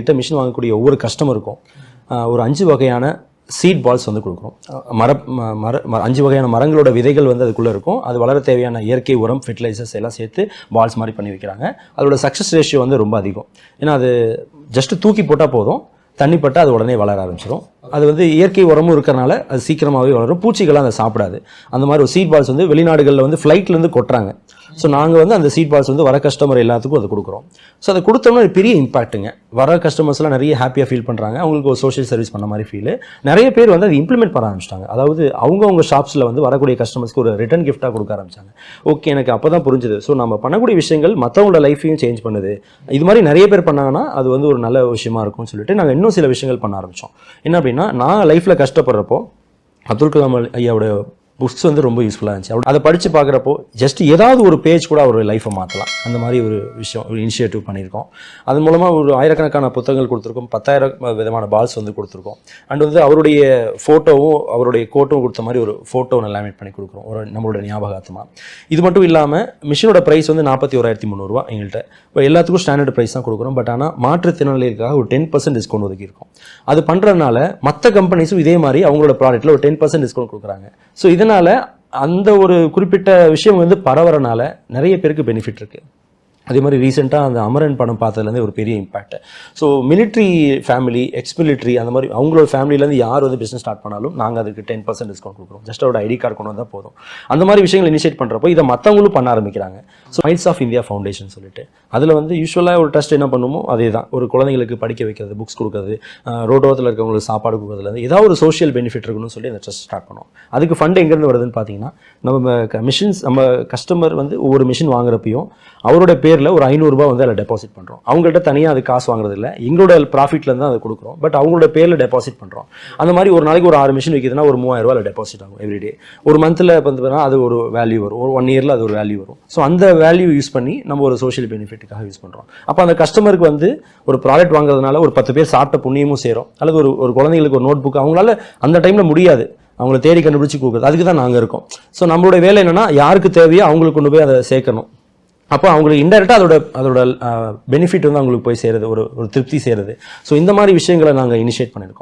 கிட்ட மிஷின் வாங்கக்கூடிய ஒவ்வொரு கஸ்டமருக்கும் ஒரு 5 வகையான சீட் பால்ஸ் வந்து கொடுக்குறோம். 5 வகையான மரங்களோட விதைகள் வந்து அதுக்குள்ளே இருக்கும். அது வளர தேவையான இயற்கை உரம், ஃபெர்டிலைசர்ஸ் எல்லாம் சேர்த்து பால்ஸ் மாதிரி பண்ணி வைக்கிறாங்க. அதோட சக்ஸஸ் ரேஷியோ வந்து ரொம்ப அதிகம். ஏன்னா அது ஜஸ்ட் தூக்கி போட்டால் போதும், தண்ணி பட்டால் அது உடனே வளர ஆரம்பிச்சிடும். அது வந்து இயற்கை உரமும் இருக்கிறனால அது சீக்கிரமாகவே வளரும். பூச்சிகள்லாம் அதை சாப்பிடாது. அந்த மாதிரி ஒரு சீட் பால்ஸ் வந்து வெளிநாடுகளில் வந்து ஃப்ளைட்லேருந்து கொட்டுறாங்க. ஸோ நாங்கள் வந்து அந்த சீட் பால்ஸ் வந்து வர கஸ்டமர் எல்லாத்துக்கும் அதை கொடுக்குறோம். ஸோ அதை கொடுத்தோம்னா ஒரு பெரிய இம்பாக்ட்டுங்க. வர கஸ்டமர்ஸ்லாம் நிறைய ஹாப்பியாக ஃபீல் பண்ணுறாங்க. அவங்களுக்கு ஒரு சோஷியல் சர்வீஸ் பண்ண மாதிரி ஃபீல். நிறைய பேர் வந்து அதை இம்ப்ளிமெண்ட் பண்ண ஆரம்பிச்சிட்டாங்க. அதாவது அவங்கவுங்க ஷாப்ஸில் வந்து வரக்கூடிய கஸ்டமர்ஸ்க்கு ஒரு ரிட்டர்ன் கிஃப்ட்டாக கொடுக்க ஆரம்பிச்சாங்க. ஓகே, எனக்கு அப்போ தான் புரிஞ்சுது. ஸோ நம்ம பண்ணக்கூடிய விஷயங்கள் மற்றவங்களோட லைஃப்பையும் சேஞ்ச் பண்ணுது. இது மாதிரி நிறைய பேர் பண்ணாங்கன்னா அது வந்து ஒரு நல்ல விஷயமா இருக்கும்னு சொல்லிட்டு நாங்கள் இன்னும் சில விஷயங்கள் பண்ண ஆரம்பித்தோம். என்ன அப்படின்னா, நான் லைஃப்பில் கஷ்டப்படுறப்போ அப்துல் கலாம் ஐயாவோட புக்ஸ் வந்து ரொம்ப யூஸ்ஃபுல்லாக இருந்துச்சு. அதை படித்து பார்க்குறப்போ ஜஸ்ட் ஏதாவது ஒரு பேஜ் கூட அவர் லைஃப்பை மாற்றலாம். அந்த மாதிரி ஒரு விஷயம், ஒரு இனிஷியேட்டிவ் பண்ணியிருக்கோம். அது மூலமாக ஒரு 1000கணக்கான புத்தகங்கள் கொடுத்துருக்கோம். 10,000 விதமான பால்ஸ் வந்து கொடுத்துருக்கோம். அண்ட் வந்து அவருடைய ஃபோட்டோவும் அவருடைய கோட்டும் கொடுத்த மாதிரி ஒரு ஃபோட்டோ லேமினேட் பண்ணி கொடுக்குறோம், ஒரு நம்மளோட ஞாபகார்த்தமாக. இது மட்டும் இல்லாமல் மிஷினோட ப்ரைஸ் வந்து 41,300 எங்கள்கிட்ட. இப்போ எல்லாத்துக்கும் ஸ்டாண்டர்ட் ப்ரைஸ் தான் கொடுக்குறோம். பட் ஆனால் மாற்றுத்திறனாளிகளுக்காக ஒரு 10% டிஸ்கவுண்ட் ஒதுக்கியிருக்கோம். அது பண்ணுறதுனால மற்ற கம்பெனிஸும் இதே மாதிரி அவங்களோட ப்ராடக்ட்டில் ஒரு 10% டிஸ்கவுண்ட் கொடுக்குறாங்க. ஸோ இதனால் அந்த ஒரு குறிப்பிட்ட விஷயம் வந்து பரவறனால நிறைய பேருக்கு பெனிஃபிட் இருக்குது. அதே மாதிரி ரீசெண்டாக அந்த அமரன் படம் பார்த்ததுலேருந்து ஒரு பெரிய impact. So military family, X military, அந்த மாதிரி அவங்களோட ஃபேமிலியிலேருந்து யார் வந்து பிஸ்னஸ் ஸ்டார்ட் பண்ணாலும் நாங்கள் அதுக்கு 10% டிஸ்கவுண்ட் கொடுக்குறோம். ஜஸ்ட் அவரோட ஐடி கார்டு கொண்டு வந்தால் போதும். அந்த மாதிரி விஷயங்கள் இனிஷியேட் பண்ணுறப்போ இதை மற்றவங்களும் பண்ண ஆரம்பிக்கிறாங்க. So Smiles of India Foundation சொல்லிட்டு அதில் வந்து யூஸ்வலாக ஒரு ட்ரஸ்ட் என்ன பண்ணுமோ அதே தான். ஒரு குழந்தைங்களுக்கு படிக்க வைக்கிறது, புக்ஸ் கொடுக்குறது, ரோட்டோரத்தில் இருக்கவங்களுக்கு சாப்பாடு கொடுக்குறதுலேருந்து ஏதாவது ஒரு சோஷியல் பெனிஃபிட் இருக்குன்னு சொல்லி அந்த ட்ரஸ்ட் ஸ்டார்ட் பண்ணோம். அதுக்கு ஃபண்ட் எங்கேருந்து வருதுன்னு பார்த்தீங்கன்னா, நம்ம மிஷின்ஸ், நம்ம கஸ்டமர் வந்து ஒவ்வொரு மிஷின் வாங்குறப்பையும் அவரோட பேரில் ஒரு 500 ரூபாய் வந்து அதில் டெபாசிட் பண்ணுறோம். அவங்கள்ட்ட தனியாக அது காசு வாங்குறது இல்லை, எங்களோட ப்ராஃபிட்லேருந்து தான் அதை கொடுக்குறோம். பட் அவங்களோட பேரில் டெபாசிட் பண்ணுறோம். அந்த மாதிரி ஒரு நாளைக்கு ஒரு 6 மிஷின் விற்கிதுன்னா ஒரு 3000 ரூபாய் டெபாசிட் ஆகும் எவ்ரிடே. ஒரு மந்தில் வந்து அது ஒரு வேல்யூ வரும், ஒரு 1 இயரில் அது ஒரு வேல்யூ வரும். ஸோ அந்த வேல்யூ யூஸ் பண்ணி நம்ம ஒரு சோஷியல் பெனிஃபிட்டுக்காக யூஸ் பண்ணுறோம். அப்போ அந்த கஸ்டமருக்கு வந்து ஒரு ப்ராடக்ட் வாங்குறதுனால ஒரு 10 பேர் சாப்பிட்ட புண்ணியமும் சேரும். அல்லது ஒரு குழந்தைங்களுக்கு ஒரு நோட் புக் அவங்களால அந்த டைமில் முடியாது, அவங்கள தேடி கண்டுபிடிச்சி கொடுக்குறது. அதுக்கு தான் நாங்கள் இருக்கோம். ஸோ நம்மளோட வேலை என்னென்னா, யாருக்கு தேவையோ அவங்களுக்கு கொண்டு போய் அதை சேர்க்கணும். அப்போ அவங்களுக்கு இன்டெரக்டாக அதோட பெனிஃபிட் வந்து அவங்களுக்கு போய் சேருது, ஒரு திருப்தி சேருது. ஸோ இந்த மாதிரி விஷயங்களை நாங்கள் இனிஷியேட் பண்ணியிருக்கோம்.